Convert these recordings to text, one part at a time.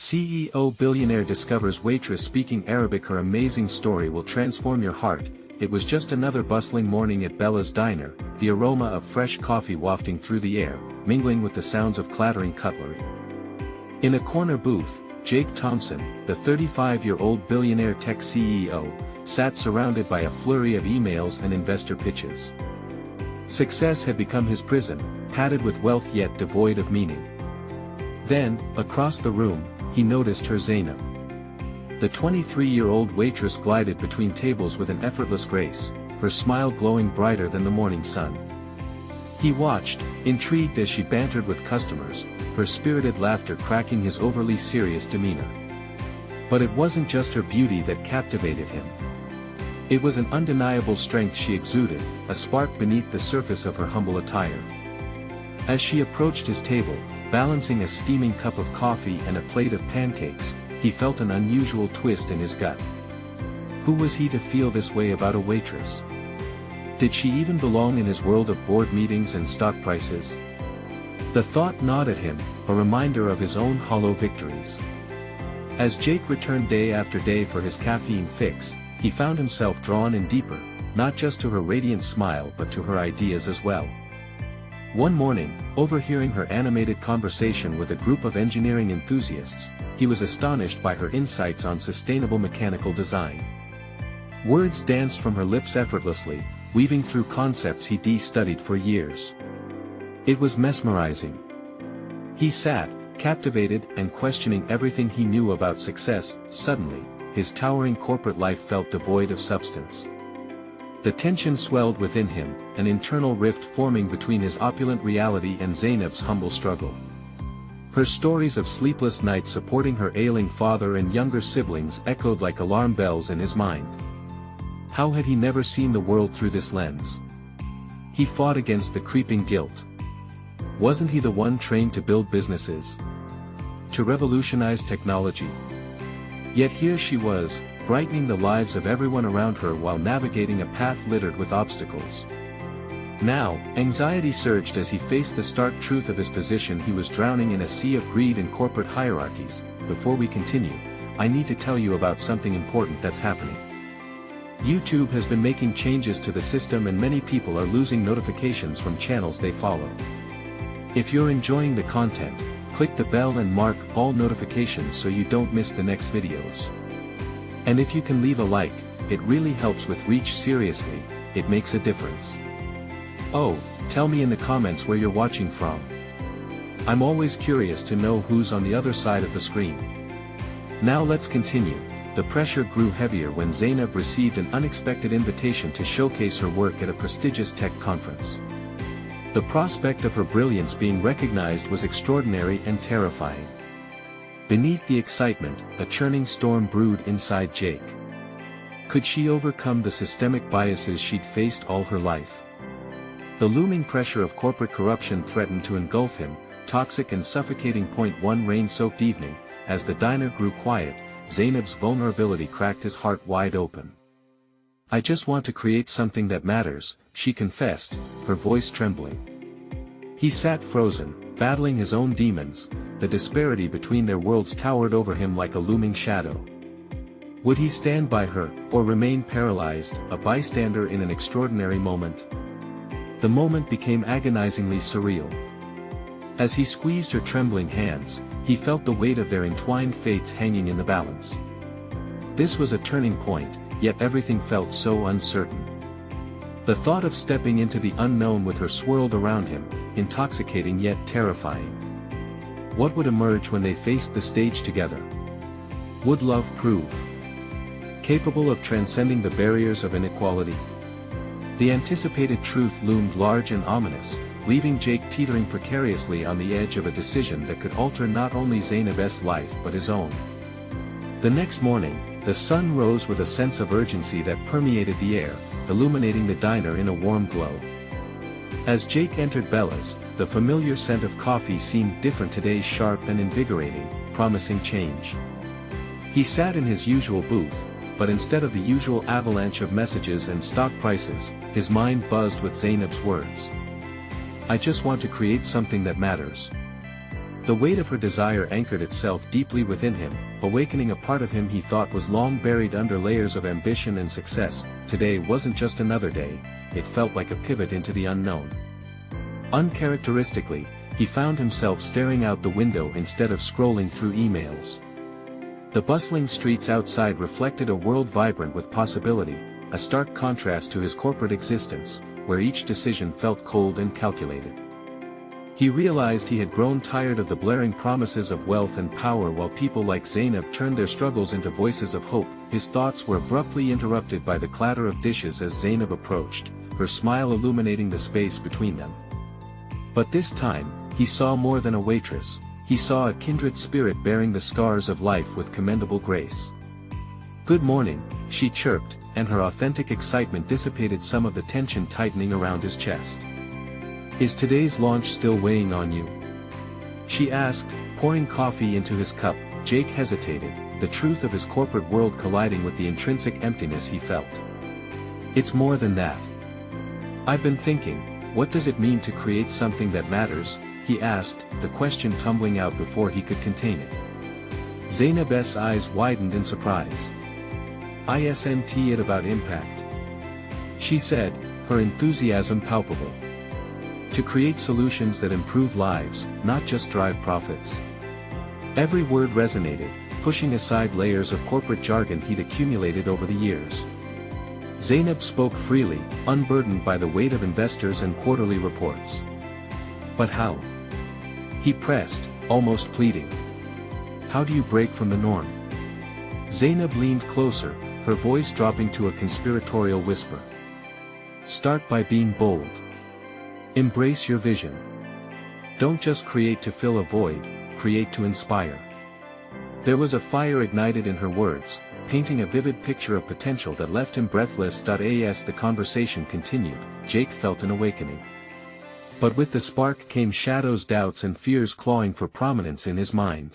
CEO Billionaire discovers Waitress speaking Arabic. Her amazing story will transform your heart. It was just another bustling morning at Bella's diner, the aroma of fresh coffee wafting through the air, mingling with the sounds of clattering cutlery. In a corner booth, Jake Thompson, the 35-year-old billionaire tech CEO, sat surrounded by a flurry of emails and investor pitches. Success had become his prison, padded with wealth yet devoid of meaning. Then, across the room, he noticed her Zainab. The 23-year-old waitress glided between tables with an effortless grace, her smile glowing brighter than the morning sun. He watched, intrigued as she bantered with customers, her spirited laughter cracking his overly serious demeanor. But it wasn't just her beauty that captivated him. It was an undeniable strength she exuded, a spark beneath the surface of her humble attire. As she approached his table, balancing a steaming cup of coffee and a plate of pancakes, he felt an unusual twist in his gut. Who was he to feel this way about a waitress? Did she even belong in his world of board meetings and stock prices? The thought gnawed at him, a reminder of his own hollow victories. As Jake returned day after day for his caffeine fix, he found himself drawn in deeper, not just to her radiant smile but to her ideas as well. One morning, overhearing her animated conversation with a group of engineering enthusiasts, he was astonished by her insights on sustainable mechanical design. Words danced from her lips effortlessly, weaving through concepts he'd studied for years. It was mesmerizing. He sat, captivated and questioning everything he knew about success. Suddenly, his towering corporate life felt devoid of substance. The tension swelled within him, an internal rift forming between his opulent reality and Zainab's humble struggle. Her stories of sleepless nights supporting her ailing father and younger siblings echoed like alarm bells in his mind. How had he never seen the world through this lens? He fought against the creeping guilt. Wasn't he the one trained to build businesses? To revolutionize technology? Yet here she was, brightening the lives of everyone around her while navigating a path littered with obstacles. Now, anxiety surged as he faced the stark truth of his position. He was drowning in a sea of greed and corporate hierarchies. Before we continue, I need to tell you about something important that's happening. YouTube has been making changes to the system and many people are losing notifications from channels they follow. If you're enjoying the content, click the bell and mark all notifications so you don't miss the next videos. And if you can leave a like, it really helps with reach. Seriously, it makes a difference. Oh, tell me in the comments where you're watching from. I'm always curious to know who's on the other side of the screen. Now let's continue. The pressure grew heavier when Zainab received an unexpected invitation to showcase her work at a prestigious tech conference. The prospect of her brilliance being recognized was extraordinary and terrifying. Beneath the excitement, a churning storm brewed inside Jake. Could she overcome the systemic biases she'd faced all her life? The looming pressure of corporate corruption threatened to engulf him, toxic and suffocating. One rain-soaked evening, as the diner grew quiet, Zainab's vulnerability cracked his heart wide open. "I just want to create something that matters," she confessed, her voice trembling. He sat frozen, battling his own demons. The disparity between their worlds towered over him like a looming shadow. Would he stand by her, or remain paralyzed, a bystander in an extraordinary moment? The moment became agonizingly surreal. As he squeezed her trembling hands, he felt the weight of their entwined fates hanging in the balance. This was a turning point, yet everything felt so uncertain. The thought of stepping into the unknown with her swirled around him, intoxicating yet terrifying. What would emerge when they faced the stage together? Would love prove capable of transcending the barriers of inequality? The anticipated truth loomed large and ominous, leaving Jake teetering precariously on the edge of a decision that could alter not only Zainab's life but his own. The next morning, the sun rose with a sense of urgency that permeated the air, illuminating the diner in a warm glow. As Jake entered Bella's, the familiar scent of coffee seemed different today, sharp and invigorating, promising change. He sat in his usual booth, but instead of the usual avalanche of messages and stock prices, his mind buzzed with Zainab's words. "I just want to create something that matters." The weight of her desire anchored itself deeply within him, awakening a part of him he thought was long buried under layers of ambition and success. Today wasn't just another day, it felt like a pivot into the unknown. Uncharacteristically, he found himself staring out the window instead of scrolling through emails. The bustling streets outside reflected a world vibrant with possibility, a stark contrast to his corporate existence, where each decision felt cold and calculated. He realized he had grown tired of the blaring promises of wealth and power while people like Zainab turned their struggles into voices of hope. His thoughts were abruptly interrupted by the clatter of dishes as Zainab approached, her smile illuminating the space between them. But this time, he saw more than a waitress, he saw a kindred spirit bearing the scars of life with commendable grace. "Good morning," she chirped, and her authentic excitement dissipated some of the tension tightening around his chest. "Is today's launch still weighing on you?" she asked, pouring coffee into his cup. Jake hesitated, the truth of his corporate world colliding with the intrinsic emptiness he felt. "It's more than that. I've been thinking, what does it mean to create something that matters?" he asked, the question tumbling out before he could contain it. Zainab's eyes widened in surprise. "Isn't it about impact?" she said, her enthusiasm palpable. "To create solutions that improve lives, not just drive profits." Every word resonated, pushing aside layers of corporate jargon he'd accumulated over the years. Zainab spoke freely, unburdened by the weight of investors and quarterly reports. "But how?" he pressed, almost pleading. "How do you break from the norm?" Zainab leaned closer, her voice dropping to a conspiratorial whisper. "Start by being bold. Embrace your vision. Don't just create to fill a void, create to inspire." There was a fire ignited in her words, painting a vivid picture of potential that left him breathless. As the conversation continued, Jake felt an awakening. But with the spark came shadows, doubts and fears clawing for prominence in his mind.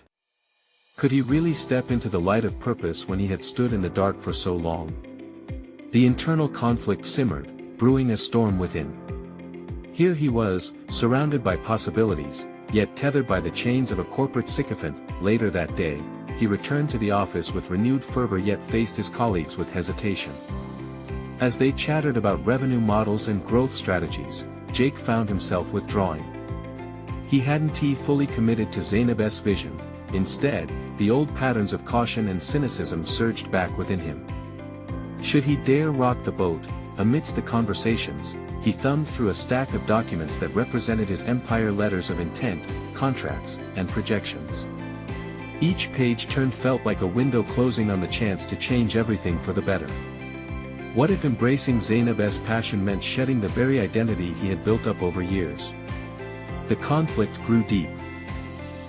Could he really step into the light of purpose when he had stood in the dark for so long? The internal conflict simmered, brewing a storm within. Here he was, surrounded by possibilities, yet tethered by the chains of a corporate sycophant. Later that day, he returned to the office with renewed fervor yet faced his colleagues with hesitation. As they chattered about revenue models and growth strategies, Jake found himself withdrawing. He hadn't fully committed to Zainab's vision. Instead, the old patterns of caution and cynicism surged back within him. Should he dare rock the boat? Amidst the conversations, he thumbed through a stack of documents that represented his empire, letters of intent, contracts, and projections. Each page turned felt like a window closing on the chance to change everything for the better. What if embracing Zainab's passion meant shedding the very identity he had built up over years? The conflict grew deep.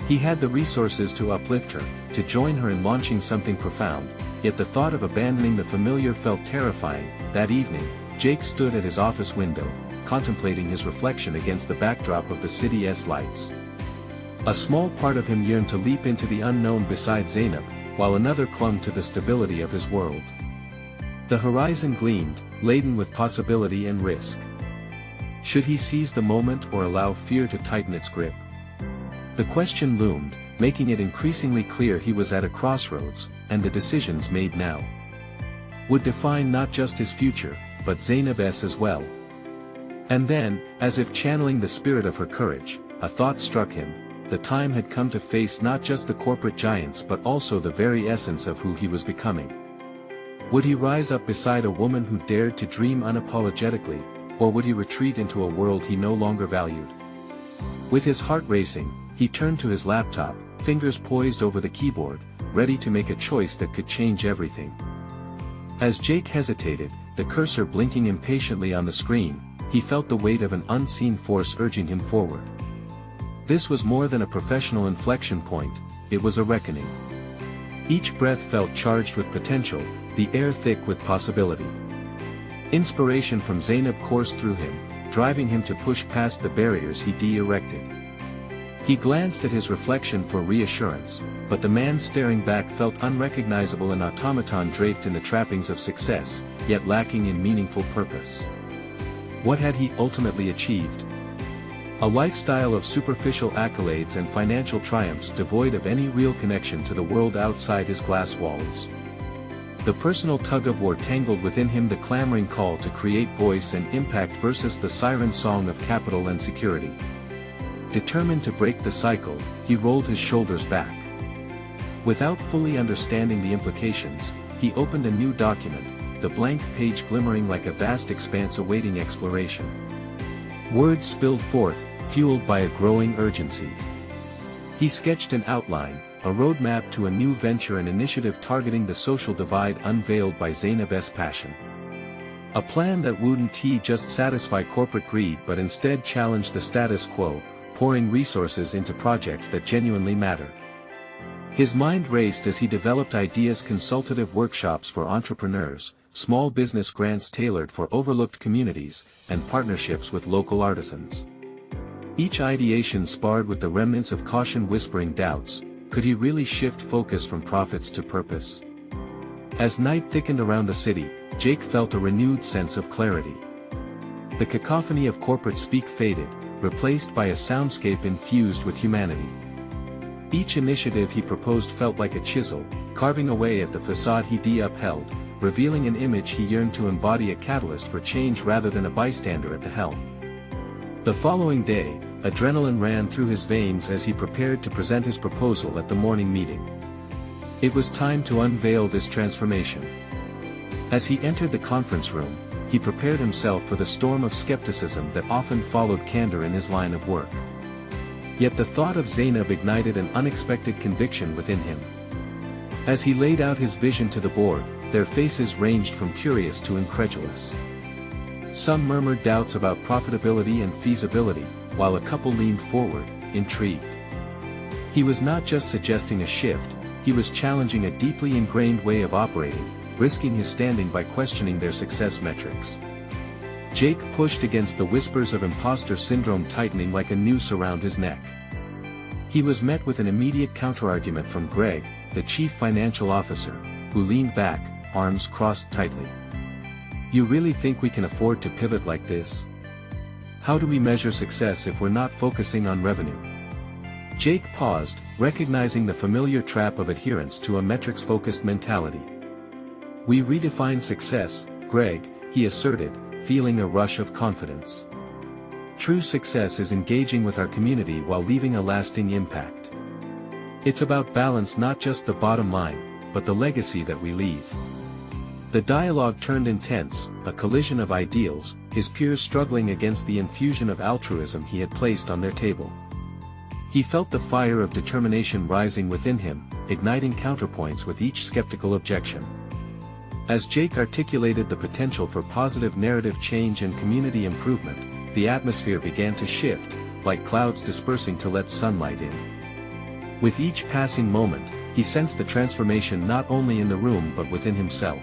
He had the resources to uplift her, to join her in launching something profound, yet the thought of abandoning the familiar felt terrifying. That evening, Jake stood at his office window, contemplating his reflection against the backdrop of the city's lights. A small part of him yearned to leap into the unknown beside Zainab, while another clung to the stability of his world. The horizon gleamed, laden with possibility and risk. Should he seize the moment or allow fear to tighten its grip? The question loomed, making it increasingly clear he was at a crossroads, and the decisions made now would define not just his future, but Zainab's as well. And then, as if channeling the spirit of her courage, a thought struck him. The time had come to face not just the corporate giants but also the very essence of who he was becoming. Would he rise up beside a woman who dared to dream unapologetically, or would he retreat into a world he no longer valued? With his heart racing, he turned to his laptop, fingers poised over the keyboard, ready to make a choice that could change everything. As Jake hesitated, the cursor blinking impatiently on the screen, he felt the weight of an unseen force urging him forward. This was more than a professional inflection point, it was a reckoning. Each breath felt charged with potential, the air thick with possibility. Inspiration from Zainab coursed through him, driving him to push past the barriers he erected. He glanced at his reflection for reassurance, but the man staring back felt unrecognizable, an automaton draped in the trappings of success, yet lacking in meaningful purpose. What had he ultimately achieved? A lifestyle of superficial accolades and financial triumphs devoid of any real connection to the world outside his glass walls. The personal tug-of-war tangled within him, the clamoring call to create voice and impact versus the siren song of capital and security. Determined to break the cycle, he rolled his shoulders back. Without fully understanding the implications, he opened a new document, the blank page glimmering like a vast expanse awaiting exploration. Words spilled forth, fueled by a growing urgency. He sketched an outline, a roadmap to a new venture, an initiative targeting the social divide unveiled by Zainab's passion. A plan that wouldn't just satisfy corporate greed but instead challenged the status quo, pouring resources into projects that genuinely matter. His mind raced as he developed ideas: consultative workshops for entrepreneurs, small business grants tailored for overlooked communities, and partnerships with local artisans. Each ideation sparred with the remnants of caution whispering doubts. Could he really shift focus from profits to purpose? As night thickened around the city, Jake felt a renewed sense of clarity. The cacophony of corporate speak faded, replaced by a soundscape infused with humanity. Each initiative he proposed felt like a chisel, carving away at the facade he upheld, revealing an image he yearned to embody, a catalyst for change rather than a bystander at the helm. The following day, adrenaline ran through his veins as he prepared to present his proposal at the morning meeting. It was time to unveil this transformation. As he entered the conference room, he prepared himself for the storm of skepticism that often followed candor in his line of work. Yet the thought of Zainab ignited an unexpected conviction within him. As he laid out his vision to the board, their faces ranged from curious to incredulous. Some murmured doubts about profitability and feasibility, while a couple leaned forward, intrigued. He was not just suggesting a shift, he was challenging a deeply ingrained way of operating, risking his standing by questioning their success metrics. Jake pushed against the whispers of imposter syndrome tightening like a noose around his neck. He was met with an immediate counterargument from Greg, the chief financial officer, who leaned back, arms crossed tightly. "You really think we can afford to pivot like this? How do we measure success if we're not focusing on revenue?" Jake paused, recognizing the familiar trap of adherence to a metrics-focused mentality. "We redefine success, Greg," he asserted, feeling a rush of confidence. "True success is engaging with our community while leaving a lasting impact. It's about balance, not just the bottom line, but the legacy that we leave." The dialogue turned intense, a collision of ideals, his peers struggling against the infusion of altruism he had placed on their table. He felt the fire of determination rising within him, igniting counterpoints with each skeptical objection. As Jake articulated the potential for positive narrative change and community improvement, the atmosphere began to shift, like clouds dispersing to let sunlight in. With each passing moment, he sensed the transformation not only in the room but within himself.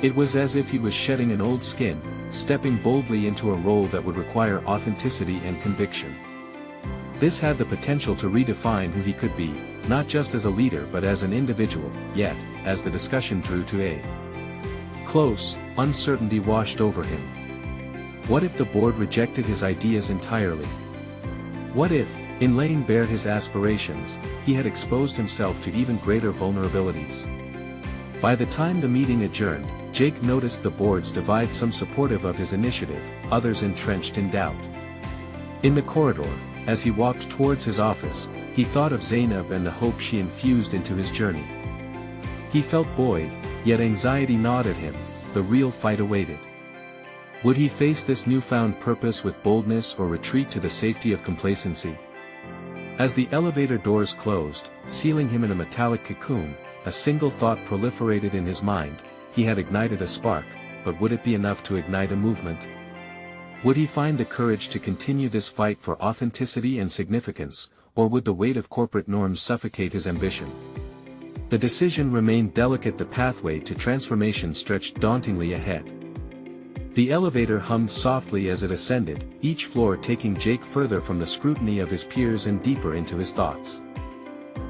It was as if he was shedding an old skin, stepping boldly into a role that would require authenticity and conviction. This had the potential to redefine who he could be, not just as a leader but as an individual. Yet, as the discussion drew to a close, uncertainty washed over him. What if the board rejected his ideas entirely? What if, in laying bare his aspirations, he had exposed himself to even greater vulnerabilities? By the time the meeting adjourned, Jake noticed the board's divide, some supportive of his initiative, others entrenched in doubt. In the corridor, as he walked towards his office, he thought of Zainab and the hope she infused into his journey. He felt buoyed, yet anxiety gnawed at him. The real fight awaited. Would he face this newfound purpose with boldness or retreat to the safety of complacency? As the elevator doors closed, sealing him in a metallic cocoon, a single thought proliferated in his mind. He had ignited a spark, but would it be enough to ignite a movement? Would he find the courage to continue this fight for authenticity and significance, or would the weight of corporate norms suffocate his ambition? The decision remained delicate. The pathway to transformation stretched dauntingly ahead. The elevator hummed softly as it ascended, each floor taking Jake further from the scrutiny of his peers and deeper into his thoughts.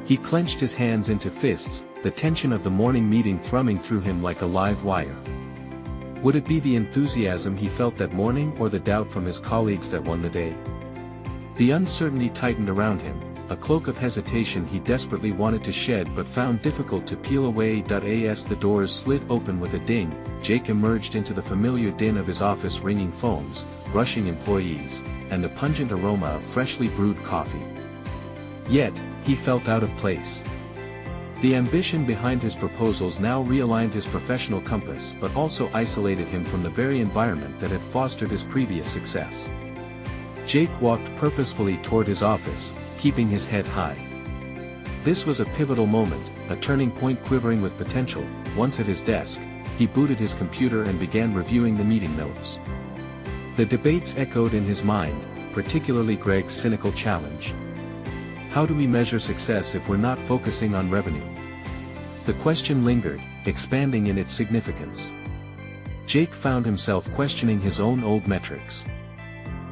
He clenched his hands into fists, the tension of the morning meeting thrumming through him like a live wire. Would it be the enthusiasm he felt that morning or the doubt from his colleagues that won the day? The uncertainty tightened around him, a cloak of hesitation he desperately wanted to shed but found difficult to peel away. As the doors slid open with a ding, Jake emerged into the familiar din of his office, ringing phones, rushing employees, and the pungent aroma of freshly brewed coffee. Yet, he felt out of place. The ambition behind his proposals now realigned his professional compass but also isolated him from the very environment that had fostered his previous success. Jake walked purposefully toward his office, keeping his head high. This was a pivotal moment, a turning point quivering with potential. Once at his desk, he booted his computer and began reviewing the meeting notes. The debates echoed in his mind, particularly Greg's cynical challenge. How do we measure success if we're not focusing on revenue? The question lingered, expanding in its significance. Jake found himself questioning his own old metrics.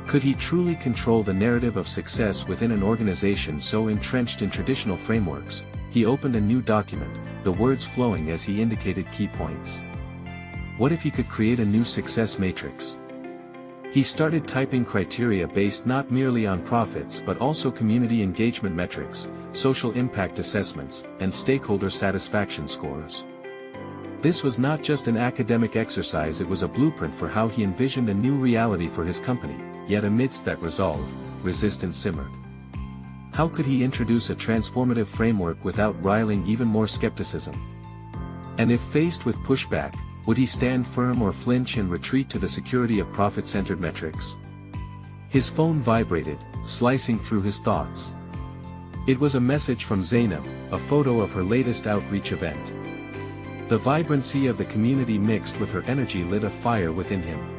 Could he truly control the narrative of success within an organization so entrenched in traditional frameworks? He opened a new document, the words flowing as he indicated key points. What if he could create a new success matrix? He started typing criteria based not merely on profits but also community engagement metrics, social impact assessments, and stakeholder satisfaction scores. This was not just an academic exercise, it was a blueprint for how he envisioned a new reality for his company. Yet amidst that resolve, resistance simmered. How could he introduce a transformative framework without riling even more skepticism? And if faced with pushback, would he stand firm or flinch and retreat to the security of profit-centered metrics? His phone vibrated, slicing through his thoughts. It was a message from Zainab, a photo of her latest outreach event. The vibrancy of the community mixed with her energy lit a fire within him.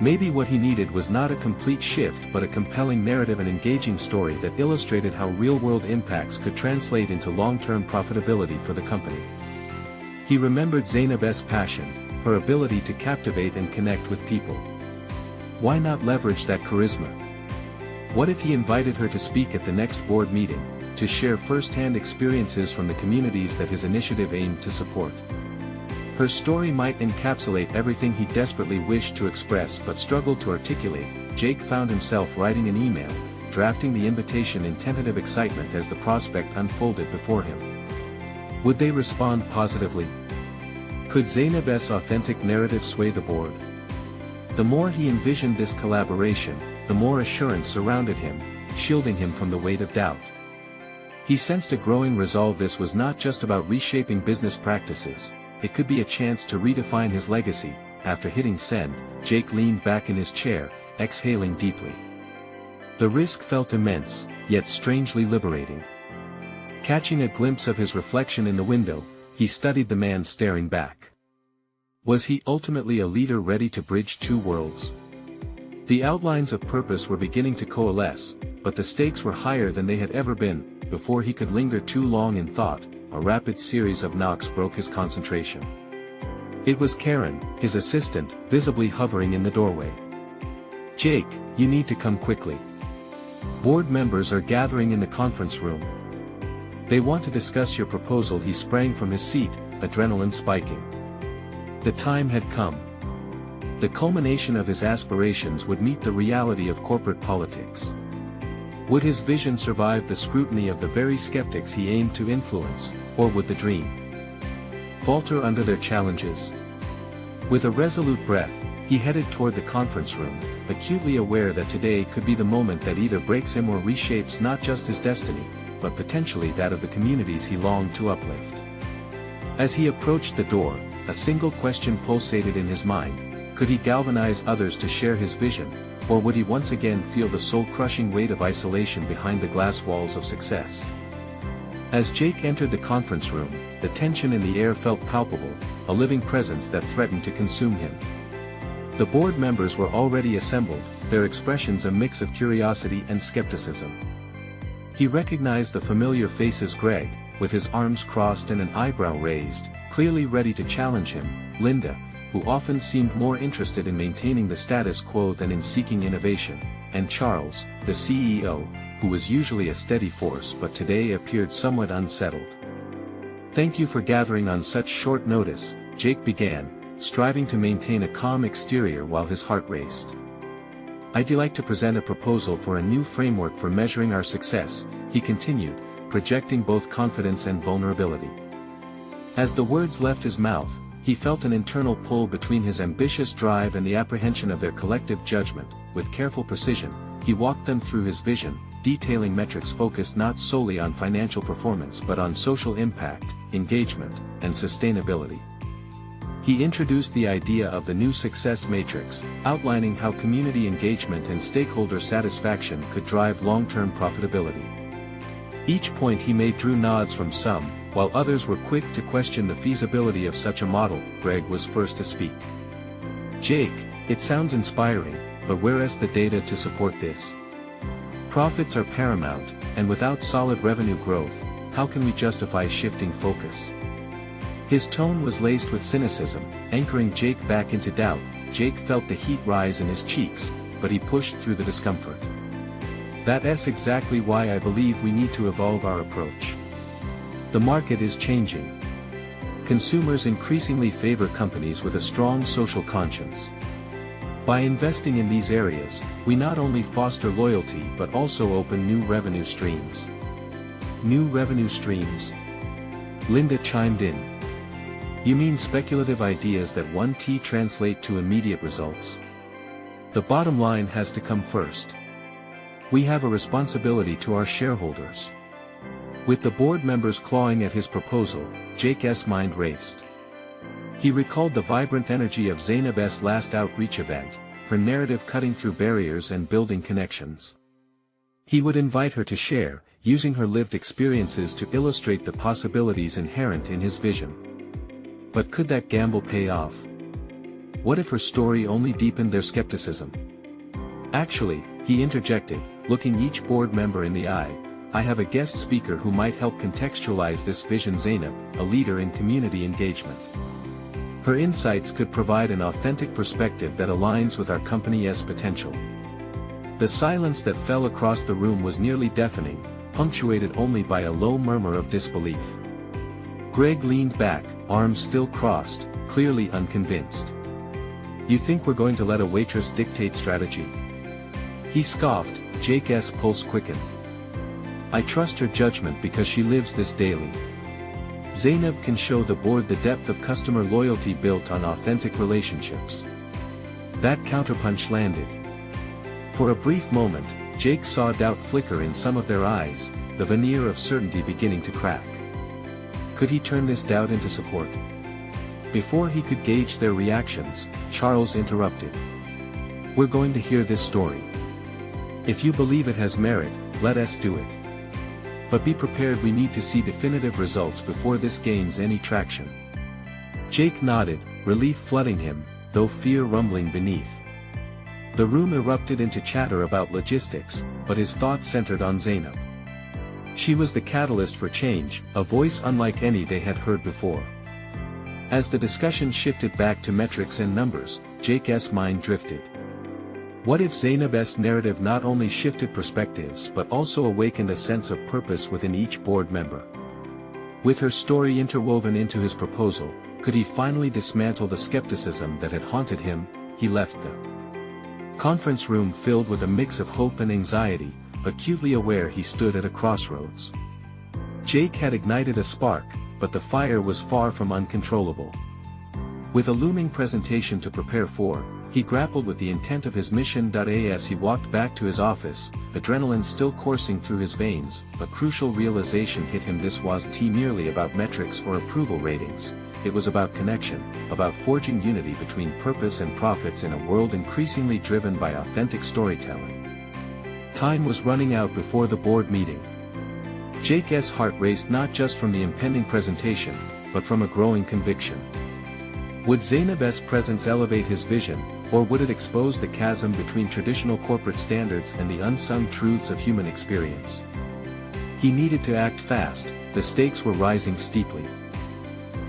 Maybe what he needed was not a complete shift but a compelling narrative, and engaging story that illustrated how real-world impacts could translate into long-term profitability for the company. He remembered Zainab's passion, her ability to captivate and connect with people. Why not leverage that charisma? What if he invited her to speak at the next board meeting, to share first-hand experiences from the communities that his initiative aimed to support? Her story might encapsulate everything he desperately wished to express but struggled to articulate. Jake found himself writing an email, drafting the invitation in tentative excitement as the prospect unfolded before him. Would they respond positively? Could Zainab's authentic narrative sway the board? The more he envisioned this collaboration, the more assurance surrounded him, shielding him from the weight of doubt. He sensed a growing resolve. This was not just about reshaping business practices. It could be a chance to redefine his legacy. After hitting send, Jake leaned back in his chair, exhaling deeply. The risk felt immense, yet strangely liberating. Catching a glimpse of his reflection in the window, he studied the man staring back. Was he ultimately a leader ready to bridge two worlds? The outlines of purpose were beginning to coalesce, but the stakes were higher than they had ever been. Before he could linger too long in thought, a rapid series of knocks broke his concentration. It was Karen, his assistant, visibly hovering in the doorway. "Jake, you need to come quickly. Board members are gathering in the conference room. They want to discuss your proposal." He sprang from his seat, adrenaline spiking. The time had come. The culmination of his aspirations would meet the reality of corporate politics. Would his vision survive the scrutiny of the very skeptics he aimed to influence, or would the dream falter under their challenges? With a resolute breath, he headed toward the conference room, acutely aware that today could be the moment that either breaks him or reshapes not just his destiny, but potentially that of the communities he longed to uplift. As he approached the door, a single question pulsated in his mind: could he galvanize others to share his vision, or would he once again feel the soul-crushing weight of isolation behind the glass walls of success? As Jake entered the conference room, the tension in the air felt palpable, a living presence that threatened to consume him. The board members were already assembled, their expressions a mix of curiosity and skepticism. He recognized the familiar faces: Greg, with his arms crossed and an eyebrow raised, clearly ready to challenge him; Linda, who often seemed more interested in maintaining the status quo than in seeking innovation; and Charles, the CEO, who was usually a steady force but today appeared somewhat unsettled. "Thank you for gathering on such short notice," Jake began, striving to maintain a calm exterior while his heart raced. "I'd like to present a proposal for a new framework for measuring our success," he continued, projecting both confidence and vulnerability. As the words left his mouth, he felt an internal pull between his ambitious drive and the apprehension of their collective judgment. With careful precision, he walked them through his vision, detailing metrics focused not solely on financial performance but on social impact, engagement, and sustainability. He introduced the idea of the new success matrix, outlining how community engagement and stakeholder satisfaction could drive long-term profitability. Each point he made drew nods from some, while others were quick to question the feasibility of such a model. Greg was first to speak. "Jake, it sounds inspiring, but where's the data to support this? Profits are paramount, and without solid revenue growth, how can we justify shifting focus?" His tone was laced with cynicism, anchoring Jake back into doubt. Jake felt the heat rise in his cheeks, but he pushed through the discomfort. "That's exactly why I believe we need to evolve our approach. The market is changing. Consumers increasingly favor companies with a strong social conscience. By investing in these areas, we not only foster loyalty but also open new revenue streams." "New revenue streams?" Linda chimed in. "You mean speculative ideas that won't translate to immediate results? The bottom line has to come first. We have a responsibility to our shareholders." With the board members clawing at his proposal, Jake's mind raced. He recalled the vibrant energy of Zainab's last outreach event, her narrative cutting through barriers and building connections. He would invite her to share, using her lived experiences to illustrate the possibilities inherent in his vision. But could that gamble pay off? What if her story only deepened their skepticism? "Actually," he interjected, looking each board member in the eye, "I have a guest speaker who might help contextualize this vision. Zainab, a leader in community engagement. Her insights could provide an authentic perspective that aligns with our company's potential." The silence that fell across the room was nearly deafening, punctuated only by a low murmur of disbelief. Greg leaned back, arms still crossed, clearly unconvinced. "You think we're going to let a waitress dictate strategy?" He scoffed. Jake's pulse quickened. "I trust her judgment because she lives this daily. Zainab can show the board the depth of customer loyalty built on authentic relationships." That counterpunch landed. For a brief moment, Jake saw doubt flicker in some of their eyes, the veneer of certainty beginning to crack. Could he turn this doubt into support? Before he could gauge their reactions, Charles interrupted. "We're going to hear this story. If you believe it has merit, let us do it. But be prepared, we need to see definitive results before this gains any traction." Jake nodded, relief flooding him, though fear rumbling beneath. The room erupted into chatter about logistics, but his thoughts centered on Zainab. She was the catalyst for change, a voice unlike any they had heard before. As the discussion shifted back to metrics and numbers, Jake's mind drifted. What if Zainab's narrative not only shifted perspectives but also awakened a sense of purpose within each board member? With her story interwoven into his proposal, could he finally dismantle the skepticism that had haunted him? He left the conference room filled with a mix of hope and anxiety, acutely aware he stood at a crossroads. Jake had ignited a spark, but the fire was far from uncontrollable. With a looming presentation to prepare for, he grappled with the intent of his mission. As he walked back to his office, adrenaline still coursing through his veins, a crucial realization hit him: this wasn't merely about metrics or approval ratings. It was about connection, about forging unity between purpose and profits in a world increasingly driven by authentic storytelling. Time was running out before the board meeting. Jake's heart raced not just from the impending presentation, but from a growing conviction. Would Zainab's presence elevate his vision, or would it expose the chasm between traditional corporate standards and the unsung truths of human experience? He needed to act fast, the stakes were rising steeply.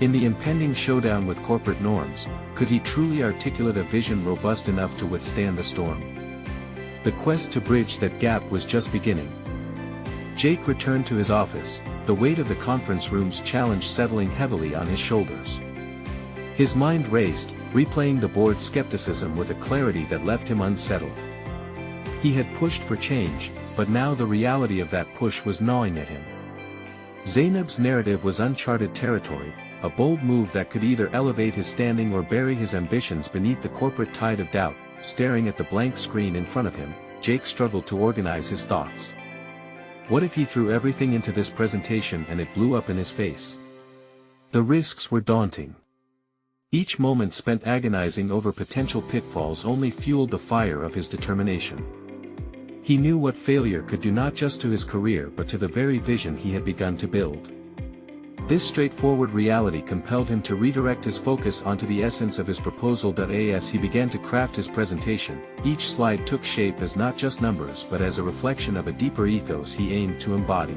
In the impending showdown with corporate norms, could he truly articulate a vision robust enough to withstand the storm? The quest to bridge that gap was just beginning. Jake returned to his office, the weight of the conference room's challenge settling heavily on his shoulders. His mind raced, replaying the board's skepticism with a clarity that left him unsettled. He had pushed for change, but now the reality of that push was gnawing at him. Zainab's narrative was uncharted territory, a bold move that could either elevate his standing or bury his ambitions beneath the corporate tide of doubt. Staring at the blank screen in front of him, Jake struggled to organize his thoughts. What if he threw everything into this presentation and it blew up in his face? The risks were daunting. Each moment spent agonizing over potential pitfalls only fueled the fire of his determination. He knew what failure could do not just to his career but to the very vision he had begun to build. This straightforward reality compelled him to redirect his focus onto the essence of his proposal. As he began to craft his presentation, each slide took shape as not just numbers but as a reflection of a deeper ethos he aimed to embody.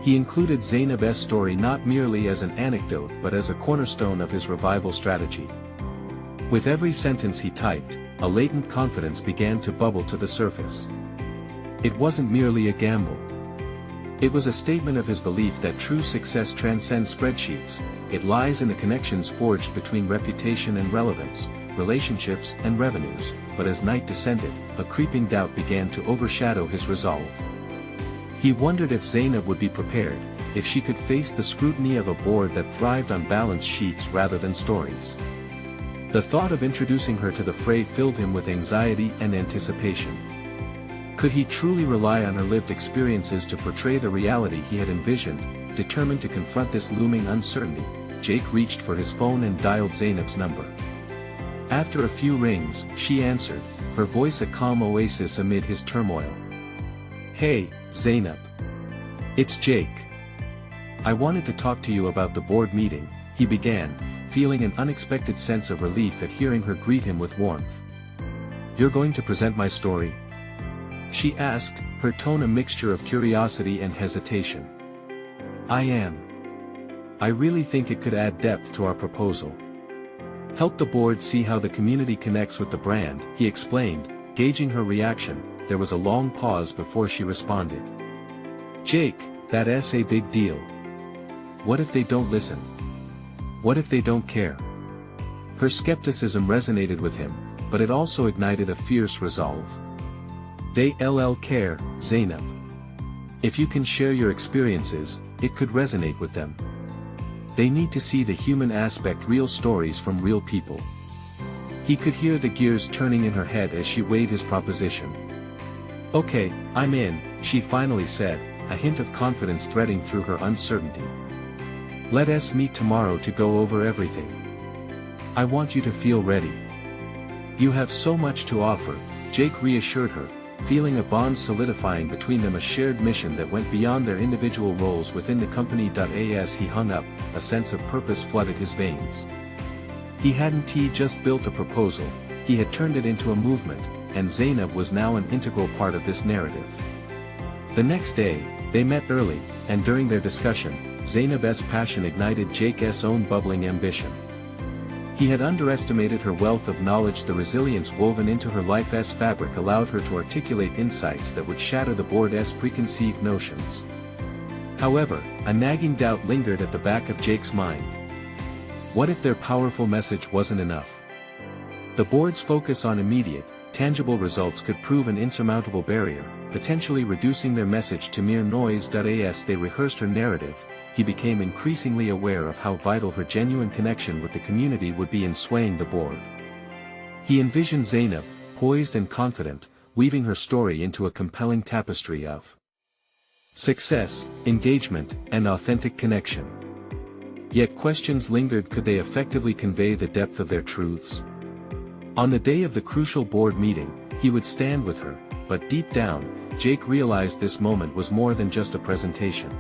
He included Zainab's story not merely as an anecdote but as a cornerstone of his revival strategy. With every sentence he typed, a latent confidence began to bubble to the surface. It wasn't merely a gamble. It was a statement of his belief that true success transcends spreadsheets. It lies in the connections forged between reputation and relevance, relationships and revenues. But as night descended, a creeping doubt began to overshadow his resolve. He wondered if Zainab would be prepared, if she could face the scrutiny of a board that thrived on balance sheets rather than stories. The thought of introducing her to the fray filled him with anxiety and anticipation. Could he truly rely on her lived experiences to portray the reality he had envisioned? Determined to confront this looming uncertainty, Jake reached for his phone and dialed Zainab's number. After a few rings, she answered, her voice a calm oasis amid his turmoil. "Hey, Zainab. It's Jake. I wanted to talk to you about the board meeting," he began, feeling an unexpected sense of relief at hearing her greet him with warmth. "You're going to present my story?" she asked, her tone a mixture of curiosity and hesitation. "I am. I really think it could add depth to our proposal. Help the board see how the community connects with the brand," he explained, gauging her reaction. There was a long pause before she responded. "Jake, that's a big deal. What if they don't listen? What if they don't care?" Her skepticism resonated with him, but it also ignited a fierce resolve. "They care, Zainab. If you can share your experiences, it could resonate with them. They need to see the human aspect, real stories from real people." He could hear the gears turning in her head as she weighed his proposition. "Okay, I'm in," she finally said, a hint of confidence threading through her uncertainty. "Let us meet tomorrow to go over everything. I want you to feel ready. You have so much to offer," Jake reassured her, feeling a bond solidifying between them, a shared mission that went beyond their individual roles within the company. As he hung up, a sense of purpose flooded his veins. He hadn't just built a proposal, he had turned it into a movement, and Zainab was now an integral part of this narrative. The next day, they met early, and during their discussion, Zainab's passion ignited Jake's own bubbling ambition. He had underestimated her wealth of knowledge. The resilience woven into her life's fabric allowed her to articulate insights that would shatter the board's preconceived notions. However, a nagging doubt lingered at the back of Jake's mind. What if their powerful message wasn't enough? The board's focus on immediate, tangible results could prove an insurmountable barrier, potentially reducing their message to mere noise. As they rehearsed her narrative, he became increasingly aware of how vital her genuine connection with the community would be in swaying the board. He envisioned Zainab, poised and confident, weaving her story into a compelling tapestry of success, engagement, and authentic connection. Yet questions lingered: could they effectively convey the depth of their truths? On the day of the crucial board meeting, he would stand with her, but deep down, Jake realized this moment was more than just a presentation.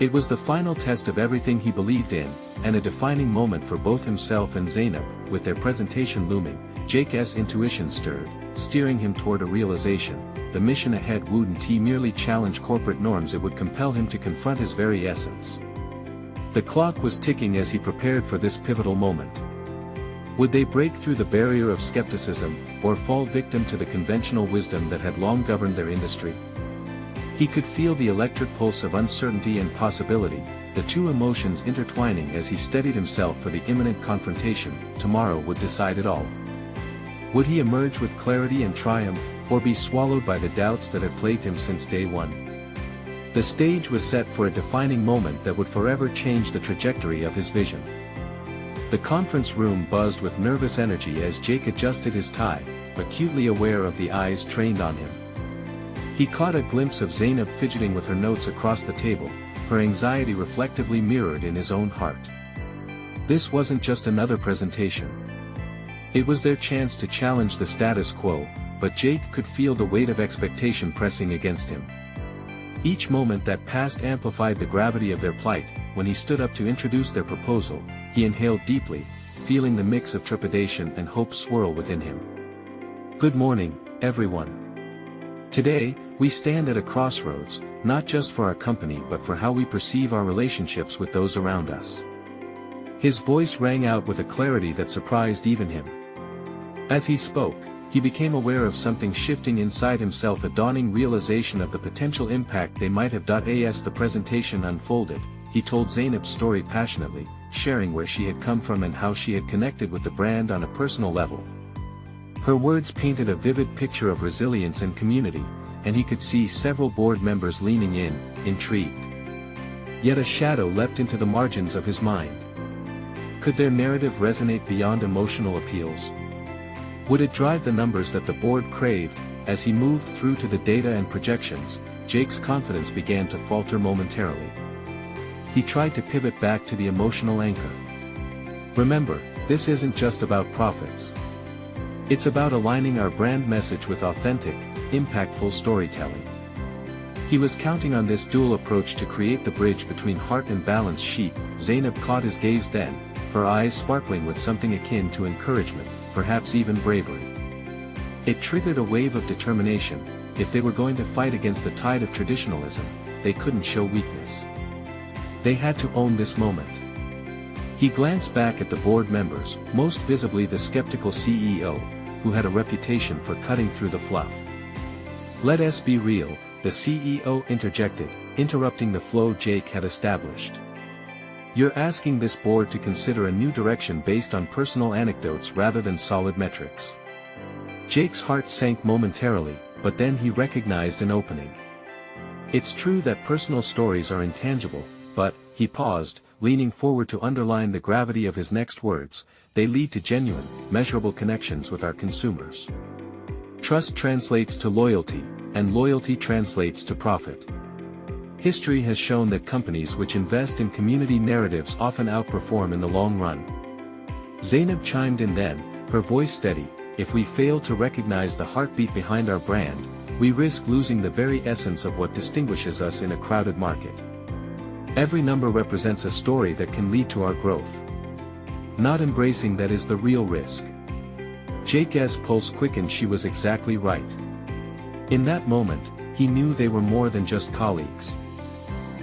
It was the final test of everything he believed in, and a defining moment for both himself and Zainab. With their presentation looming, Jake's intuition stirred, steering him toward a realization. The mission ahead wouldn't merely challenge corporate norms, it would compel him to confront his very essence. The clock was ticking as he prepared for this pivotal moment. Would they break through the barrier of skepticism, or fall victim to the conventional wisdom that had long governed their industry? He could feel the electric pulse of uncertainty and possibility, the two emotions intertwining as he steadied himself for the imminent confrontation. Tomorrow would decide it all. Would he emerge with clarity and triumph, or be swallowed by the doubts that had plagued him since day one. The stage was set for a defining moment that would forever change the trajectory of his vision. The conference room buzzed with nervous energy as Jake adjusted his tie, acutely aware of the eyes trained on him. He caught a glimpse of Zainab fidgeting with her notes across the table, her anxiety reflectively mirrored in his own heart. This wasn't just another presentation. It was their chance to challenge the status quo, but Jake could feel the weight of expectation pressing against him. Each moment that passed amplified the gravity of their plight. When he stood up to introduce their proposal, he inhaled deeply, feeling the mix of trepidation and hope swirl within him. Good morning, everyone. Today, we stand at a crossroads, not just for our company but for how we perceive our relationships with those around us. His voice rang out with a clarity that surprised even him. As he spoke, he became aware of something shifting inside himself, a dawning realization of the potential impact they might have. As the presentation unfolded, he told Zainab's story passionately, sharing where she had come from and how she had connected with the brand on a personal level. Her words painted a vivid picture of resilience and community, and he could see several board members leaning in, intrigued. Yet a shadow leapt into the margins of his mind. Could their narrative resonate beyond emotional appeals? Would it drive the numbers that the board craved? As he moved through to the data and projections, Jake's confidence began to falter momentarily. He tried to pivot back to the emotional anchor. Remember, this isn't just about profits. It's about aligning our brand message with authentic, impactful storytelling. He was counting on this dual approach to create the bridge between heart and balance sheet. Zainab caught his gaze then, her eyes sparkling with something akin to encouragement, perhaps even bravery. It triggered a wave of determination. If they were going to fight against the tide of traditionalism, they couldn't show weakness. They had to own this moment. He glanced back at the board members, most visibly the skeptical CEO, who had a reputation for cutting through the fluff. Let us be real, the CEO interjected, interrupting the flow Jake had established. You're asking this board to consider a new direction based on personal anecdotes rather than solid metrics. Jake's heart sank momentarily, but then he recognized an opening. It's true that personal stories are intangible, but, he paused, leaning forward to underline the gravity of his next words, they lead to genuine, measurable connections with our consumers. Trust translates to loyalty, and loyalty translates to profit. History has shown that companies which invest in community narratives often outperform in the long run. Zainab chimed in then, her voice steady, if we fail to recognize the heartbeat behind our brand, we risk losing the very essence of what distinguishes us in a crowded market. Every number represents a story that can lead to our growth. Not embracing that is the real risk. Jake's pulse quickened. She was exactly right. In that moment, he knew they were more than just colleagues.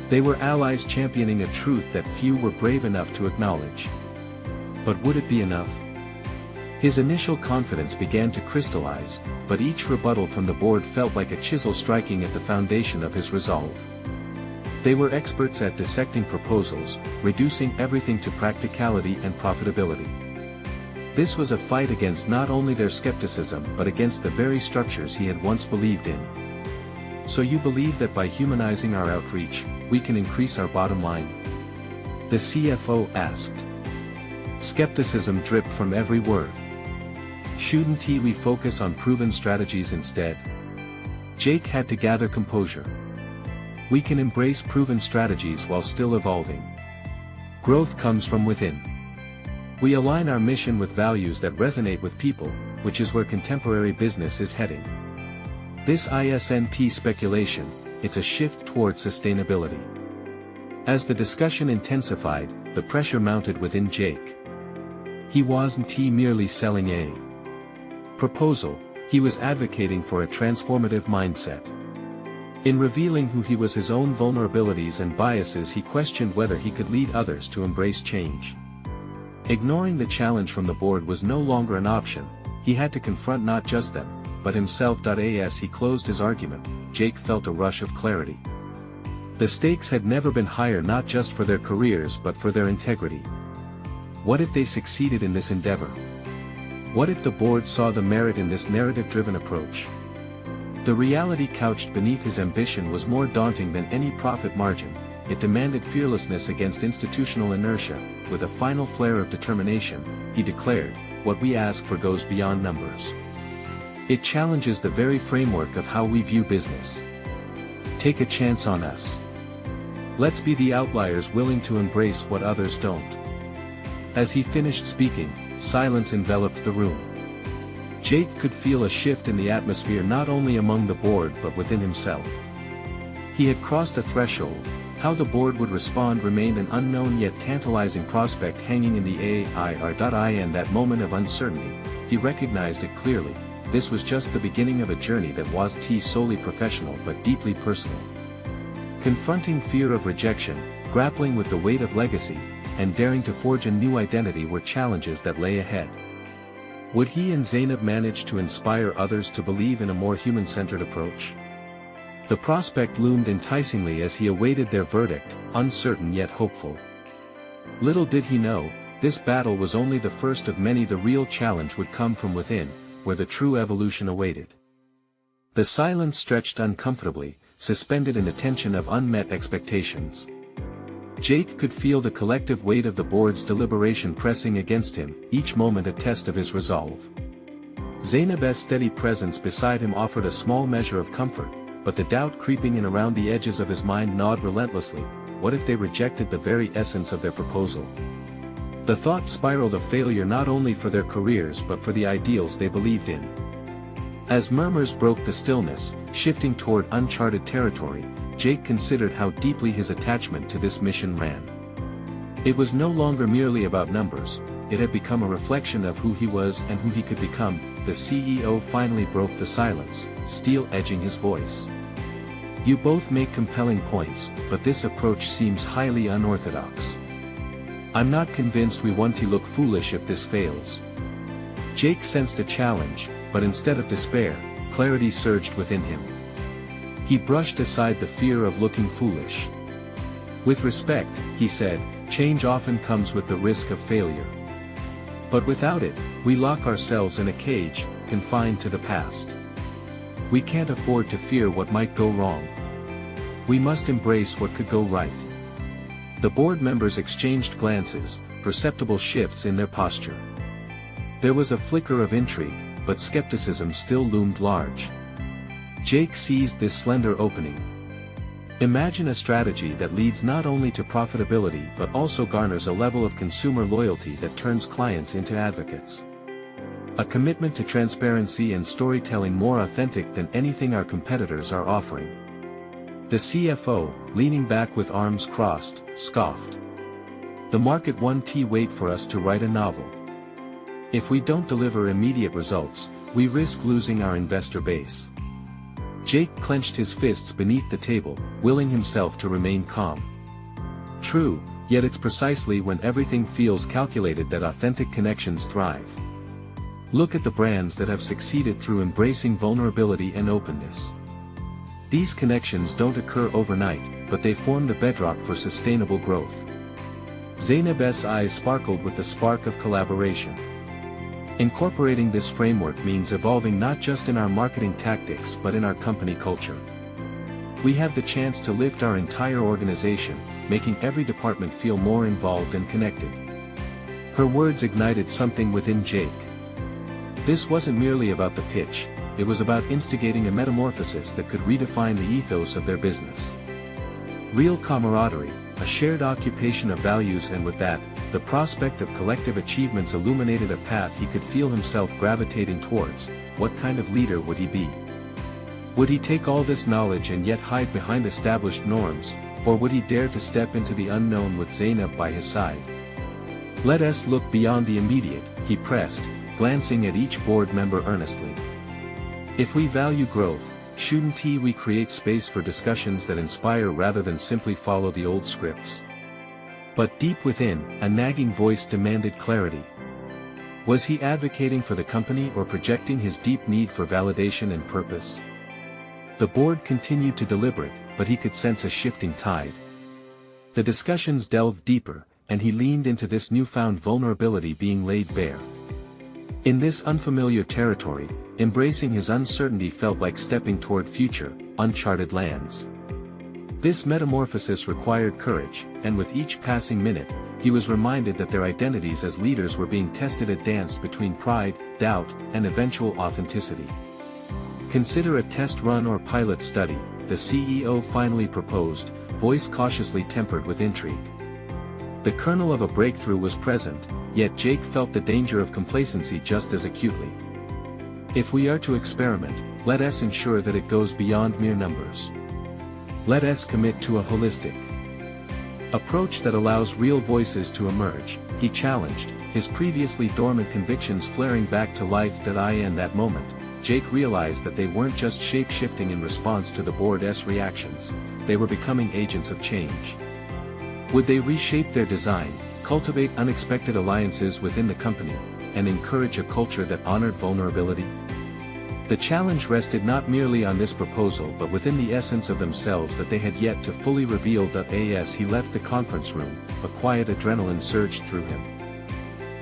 They were allies championing a truth that few were brave enough to acknowledge. But would it be enough? His initial confidence began to crystallize, but each rebuttal from the board felt like a chisel striking at the foundation of his resolve. They were experts at dissecting proposals, reducing everything to practicality and profitability. This was a fight against not only their skepticism but against the very structures he had once believed in. So you believe that by humanizing our outreach, we can increase our bottom line? The CFO asked. Skepticism dripped from every word. Shouldn't we focus on proven strategies instead? Jake had to gather composure. We can embrace proven strategies while still evolving. Growth comes from within. We align our mission with values that resonate with people, which is where contemporary business is heading. This isn't speculation, it's a shift toward sustainability. As the discussion intensified, the pressure mounted within Jake. He wasn't merely selling a proposal, he was advocating for a transformative mindset. In revealing who he was, his own vulnerabilities and biases, he questioned whether he could lead others to embrace change. Ignoring the challenge from the board was no longer an option. He had to confront not just them, but himself. As he closed his argument, Jake felt a rush of clarity. The stakes had never been higher, not just for their careers but for their integrity. What if they succeeded in this endeavor? What if the board saw the merit in this narrative-driven approach? The reality couched beneath his ambition was more daunting than any profit margin. It demanded fearlessness against institutional inertia. With a final flare of determination, he declared, "What we ask for goes beyond numbers. It challenges the very framework of how we view business. Take a chance on us. Let's be the outliers willing to embrace what others don't." As he finished speaking, silence enveloped the room. Jake could feel a shift in the atmosphere not only among the board but within himself. He had crossed a threshold. How the board would respond remained an unknown yet tantalizing prospect hanging in the air. In that moment of uncertainty, he recognized it clearly. This was just the beginning of a journey that wasn't solely professional but deeply personal. Confronting fear of rejection, grappling with the weight of legacy, and daring to forge a new identity were challenges that lay ahead. Would he and Zainab manage to inspire others to believe in a more human-centered approach? The prospect loomed enticingly as he awaited their verdict, uncertain yet hopeful. Little did he know, this battle was only the first of many. The real challenge would come from within, where the true evolution awaited. The silence stretched uncomfortably, suspended in the tension of unmet expectations. Jake could feel the collective weight of the board's deliberation pressing against him, each moment a test of his resolve. Zainab's steady presence beside him offered a small measure of comfort, but the doubt creeping in around the edges of his mind gnawed relentlessly. What if they rejected the very essence of their proposal? The thought spiraled of failure not only for their careers but for the ideals they believed in. As murmurs broke the stillness, shifting toward uncharted territory, Jake considered how deeply his attachment to this mission ran. It was no longer merely about numbers, it had become a reflection of who he was and who he could become. The CEO finally broke the silence, steel edging his voice. "You both make compelling points, but this approach seems highly unorthodox. I'm not convinced we want to look foolish if this fails." Jake sensed a challenge, but instead of despair, clarity surged within him. He brushed aside the fear of looking foolish. "With respect," he said, "change often comes with the risk of failure. But without it, we lock ourselves in a cage, confined to the past. We can't afford to fear what might go wrong. We must embrace what could go right." The board members exchanged glances, perceptible shifts in their posture. There was a flicker of intrigue, but skepticism still loomed large. Jake seized this slender opening. Imagine a strategy that leads not only to profitability but also garners a level of consumer loyalty that turns clients into advocates. A commitment to transparency and storytelling more authentic than anything our competitors are offering. The CFO, leaning back with arms crossed, scoffed. "The market won't wait for us to write a novel. If we don't deliver immediate results, we risk losing our investor base." Jake clenched his fists beneath the table, willing himself to remain calm. True, yet it's precisely when everything feels calculated that authentic connections thrive. Look at the brands that have succeeded through embracing vulnerability and openness. These connections don't occur overnight, but they form the bedrock for sustainable growth. Zainab's eyes sparkled with the spark of collaboration. Incorporating this framework means evolving not just in our marketing tactics but in our company culture. We have the chance to lift our entire organization, making every department feel more involved and connected. Her words ignited something within Jake. This wasn't merely about the pitch, it was about instigating a metamorphosis that could redefine the ethos of their business. Real camaraderie, a shared occupation of values, and with that, the prospect of collective achievements illuminated a path he could feel himself gravitating towards. What kind of leader would he be? Would he take all this knowledge and yet hide behind established norms, or would he dare to step into the unknown with Zainab by his side? "Let us look beyond the immediate," he pressed, glancing at each board member earnestly. "If we value growth, shouldn't we create space for discussions that inspire rather than simply follow the old scripts?" But deep within, a nagging voice demanded clarity. Was he advocating for the company or projecting his deep need for validation and purpose? The board continued to deliberate, but he could sense a shifting tide. The discussions delved deeper, and he leaned into this newfound vulnerability being laid bare. In this unfamiliar territory, Embracing his uncertainty felt like stepping toward future, uncharted lands. This metamorphosis required courage, and with each passing minute, he was reminded that their identities as leaders were being tested at dance between pride, doubt, and eventual authenticity. "Consider a test run or pilot study," the CEO finally proposed, voice cautiously tempered with intrigue. The kernel of a breakthrough was present, yet Jake felt the danger of complacency just as acutely. "If we are to experiment, let us ensure that it goes beyond mere numbers. Let us commit to a holistic approach that allows real voices to emerge," he challenged, his previously dormant convictions flaring back to life. In that moment, Jake realized that they weren't just shape-shifting in response to the board's reactions, they were becoming agents of change. Would they reshape their design, cultivate unexpected alliances within the company, and encourage a culture that honored vulnerability? The challenge rested not merely on this proposal but within the essence of themselves that they had yet to fully reveal. As he left the conference room, a quiet adrenaline surged through him.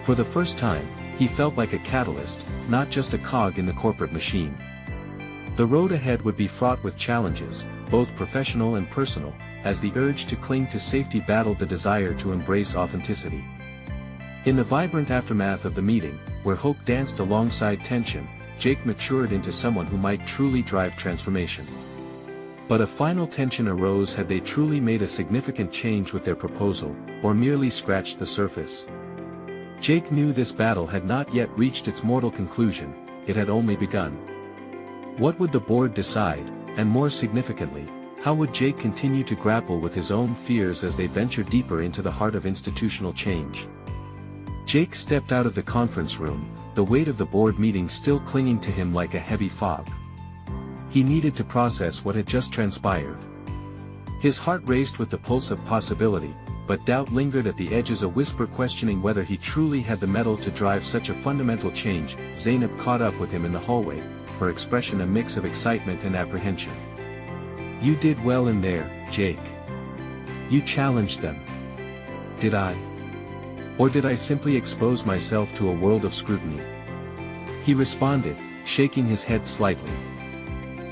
For the first time, he felt like a catalyst, not just a cog in the corporate machine. The road ahead would be fraught with challenges, both professional and personal, as the urge to cling to safety battled the desire to embrace authenticity. In the vibrant aftermath of the meeting, where hope danced alongside tension, Jake matured into someone who might truly drive transformation. But a final tension arose: had they truly made a significant change with their proposal, or merely scratched the surface? Jake knew this battle had not yet reached its mortal conclusion, it had only begun. What would the board decide, and more significantly, how would Jake continue to grapple with his own fears as they ventured deeper into the heart of institutional change? Jake stepped out of the conference room, the weight of the board meeting still clinging to him like a heavy fog. He needed to process what had just transpired. His heart raced with the pulse of possibility, but doubt lingered at the edges, a whisper questioning whether he truly had the mettle to drive such a fundamental change. Zainab caught up with him in the hallway, her expression a mix of excitement and apprehension. "You did well in there, Jake. You challenged them. Did I? Or did I simply expose myself to a world of scrutiny?" He responded, shaking his head slightly.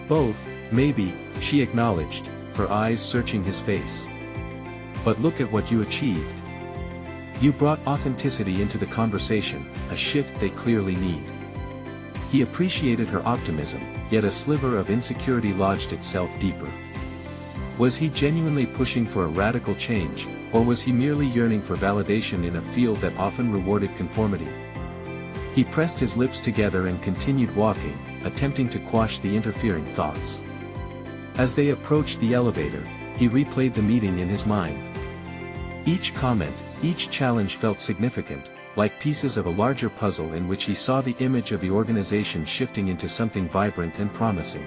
"Both, maybe," she acknowledged, her eyes searching his face. "But look at what you achieved. You brought authenticity into the conversation, a shift they clearly need." He appreciated her optimism, yet a sliver of insecurity lodged itself deeper. Was he genuinely pushing for a radical change, or was he merely yearning for validation in a field that often rewarded conformity? He pressed his lips together and continued walking, attempting to quash the interfering thoughts. As they approached the elevator, he replayed the meeting in his mind. Each comment, each challenge felt significant, like pieces of a larger puzzle in which he saw the image of the organization shifting into something vibrant and promising.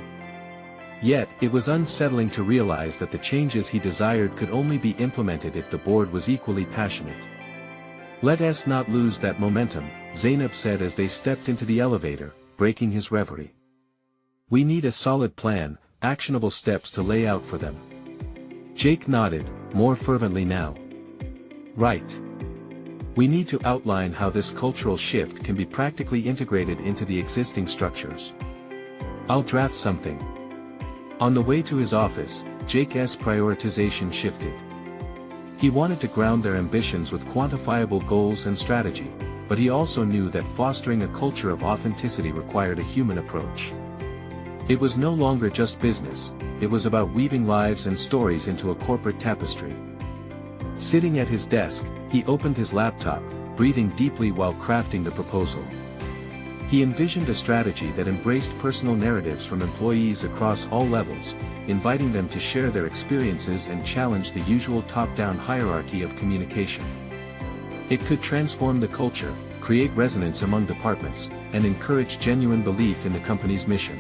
Yet, it was unsettling to realize that the changes he desired could only be implemented if the board was equally passionate. "Let us not lose that momentum," Zainab said as they stepped into the elevator, breaking his reverie. "We need a solid plan, actionable steps to lay out for them." Jake nodded, more fervently now. "Right. We need to outline how this cultural shift can be practically integrated into the existing structures. I'll draft something." On the way to his office, Jake's prioritization shifted. He wanted to ground their ambitions with quantifiable goals and strategy, but he also knew that fostering a culture of authenticity required a human approach. It was no longer just business, it was about weaving lives and stories into a corporate tapestry. Sitting at his desk, he opened his laptop, breathing deeply while crafting the proposal. He envisioned a strategy that embraced personal narratives from employees across all levels, inviting them to share their experiences and challenge the usual top-down hierarchy of communication. It could transform the culture, create resonance among departments, and encourage genuine belief in the company's mission.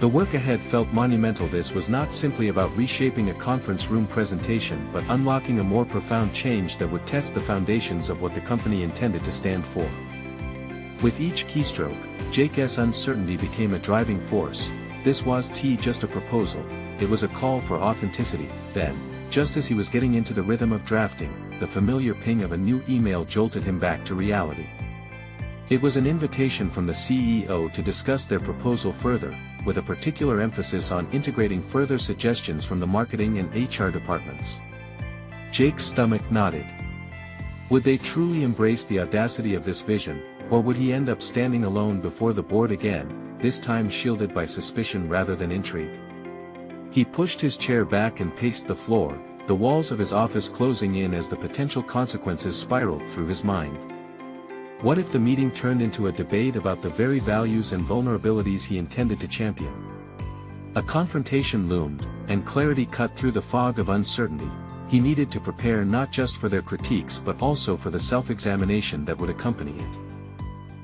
The work ahead felt monumental. This was not simply about reshaping a conference room presentation but unlocking a more profound change that would test the foundations of what the company intended to stand for. With each keystroke, Jake's uncertainty became a driving force. This wasn't just a proposal, it was a call for authenticity. Then, just as he was getting into the rhythm of drafting, the familiar ping of a new email jolted him back to reality. It was an invitation from the CEO to discuss their proposal further, with a particular emphasis on integrating further suggestions from the marketing and HR departments. Jake's stomach nodded. Would they truly embrace the audacity of this vision, or would he end up standing alone before the board again, this time shielded by suspicion rather than intrigue? He pushed his chair back and paced the floor, the walls of his office closing in as the potential consequences spiraled through his mind. What if the meeting turned into a debate about the very values and vulnerabilities he intended to champion? A confrontation loomed, and clarity cut through the fog of uncertainty. He needed to prepare not just for their critiques but also for the self-examination that would accompany it.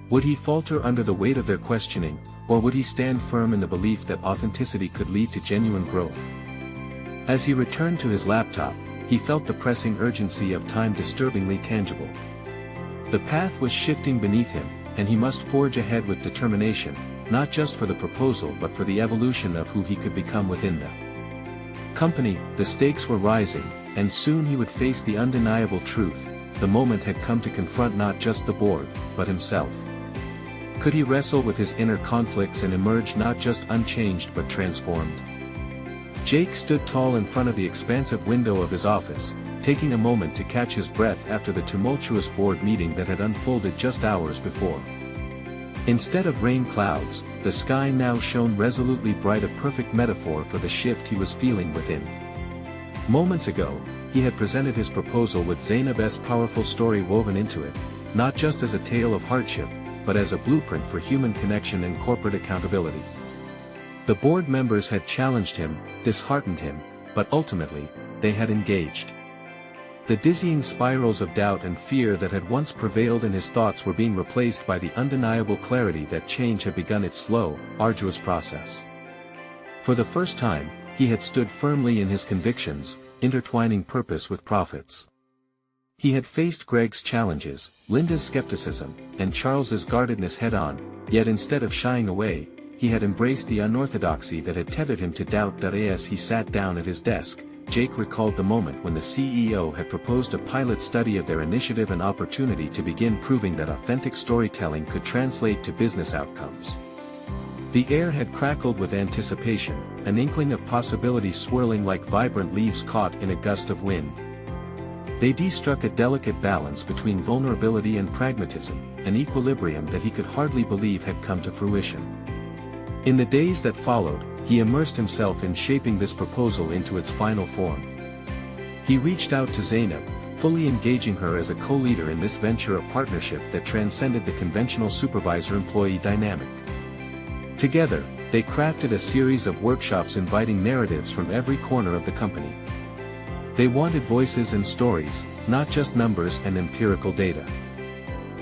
Would he falter under the weight of their questioning, or would he stand firm in the belief that authenticity could lead to genuine growth? As he returned to his laptop, he felt the pressing urgency of time disturbingly tangible. The path was shifting beneath him, and he must forge ahead with determination, not just for the proposal but for the evolution of who he could become within the company. The stakes were rising, and soon he would face the undeniable truth. The moment had come to confront not just the board, but himself. Could he wrestle with his inner conflicts and emerge not just unchanged but transformed? Jake stood tall in front of the expansive window of his office, taking a moment to catch his breath after the tumultuous board meeting that had unfolded just hours before. Instead of rain clouds, the sky now shone resolutely bright, a perfect metaphor for the shift he was feeling within. Moments ago, he had presented his proposal with Zainab's powerful story woven into it, not just as a tale of hardship, but as a blueprint for human connection and corporate accountability. The board members had challenged him, disheartened him, but ultimately, they had engaged. The dizzying spirals of doubt and fear that had once prevailed in his thoughts were being replaced by the undeniable clarity that change had begun its slow, arduous process. For the first time, he had stood firmly in his convictions, intertwining purpose with profits. He had faced Greg's challenges, Linda's skepticism, and Charles's guardedness head-on, yet instead of shying away, he had embraced the unorthodoxy that had tethered him to doubt. As he sat down at his desk, Jake recalled the moment when the CEO had proposed a pilot study of their initiative, an opportunity to begin proving that authentic storytelling could translate to business outcomes. The air had crackled with anticipation, an inkling of possibility swirling like vibrant leaves caught in a gust of wind. They struck a delicate balance between vulnerability and pragmatism, an equilibrium that he could hardly believe had come to fruition. In the days that followed, he immersed himself in shaping this proposal into its final form. He reached out to Zainab, fully engaging her as a co-leader in this venture, a partnership that transcended the conventional supervisor-employee dynamic. Together, they crafted a series of workshops inviting narratives from every corner of the company. They wanted voices and stories, not just numbers and empirical data.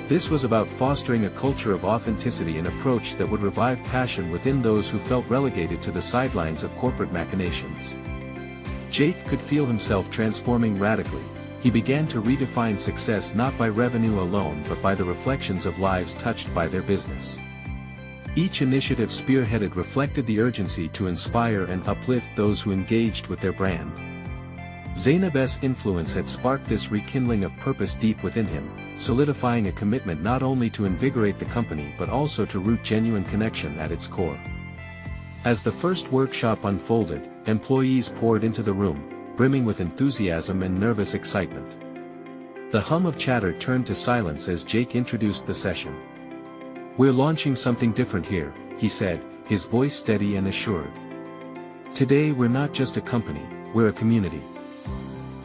This was about fostering a culture of authenticity, an approach that would revive passion within those who felt relegated to the sidelines of corporate machinations. Jake could feel himself transforming radically. He began to redefine success not by revenue alone but by the reflections of lives touched by their business. Each initiative spearheaded reflected the urgency to inspire and uplift those who engaged with their brand. Zainab's influence had sparked this rekindling of purpose deep within him, solidifying a commitment not only to invigorate the company but also to root genuine connection at its core. As the first workshop unfolded, employees poured into the room, brimming with enthusiasm and nervous excitement. The hum of chatter turned to silence as Jake introduced the session. "We're launching something different here," he said, his voice steady and assured. "Today we're not just a company, we're a community.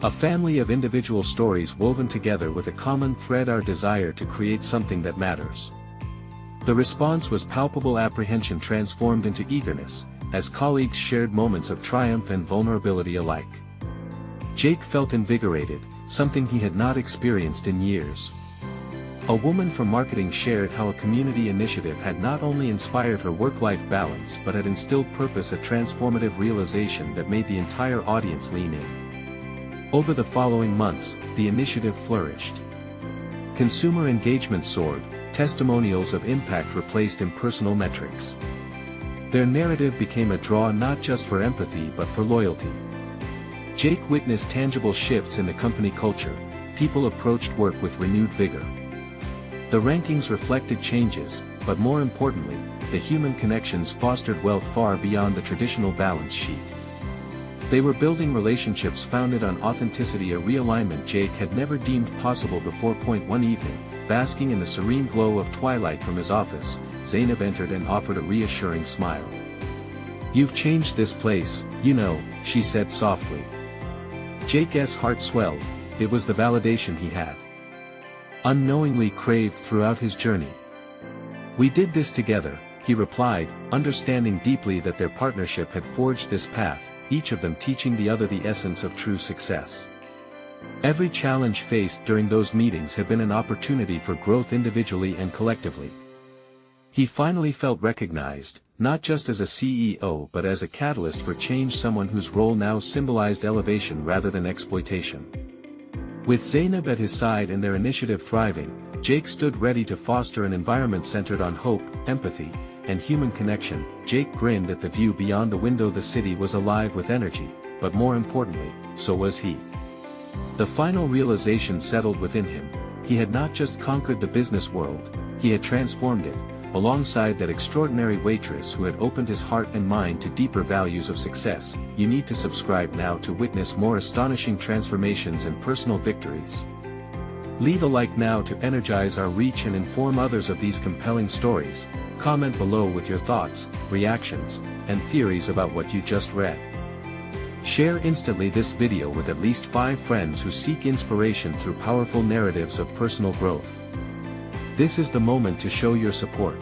A family of individual stories woven together with a common thread, our desire to create something that matters." The response was palpable, apprehension transformed into eagerness, as colleagues shared moments of triumph and vulnerability alike. Jake felt invigorated, something he had not experienced in years. A woman from marketing shared how a community initiative had not only inspired her work-life balance but had instilled purpose, a transformative realization that made the entire audience lean in. Over the following months, the initiative flourished. Consumer engagement soared, testimonials of impact replaced impersonal metrics. Their narrative became a draw not just for empathy but for loyalty. Jake witnessed tangible shifts in the company culture. People approached work with renewed vigor. The rankings reflected changes, but more importantly, the human connections fostered wealth far beyond the traditional balance sheet. They were building relationships founded on authenticity, a realignment Jake had never deemed possible before. One evening, basking in the serene glow of twilight from his office, Zainab entered and offered a reassuring smile. "You've changed this place, you know," she said softly. Jake's heart swelled. It was the validation he had unknowingly craved throughout his journey. "We did this together," he replied, understanding deeply that their partnership had forged this path, each of them teaching the other the essence of true success. Every challenge faced during those meetings had been an opportunity for growth individually and collectively. He finally felt recognized, not just as a CEO but as a catalyst for change, someone whose role now symbolized elevation rather than exploitation. With Zainab at his side and their initiative thriving, Jake stood ready to foster an environment centered on hope, empathy, and human connection. Jake grinned at the view beyond the window. The city was alive with energy, but more importantly, so was he. The final realization settled within him: he had not just conquered the business world, he had transformed it, alongside that extraordinary waitress who had opened his heart and mind to deeper values of success. You need to subscribe now to witness more astonishing transformations and personal victories. Leave a like now to energize our reach and inform others of these compelling stories. Comment below with your thoughts, reactions, and theories about what you just read. Share instantly this video with at least 5 friends who seek inspiration through powerful narratives of personal growth. This is the moment to show your support.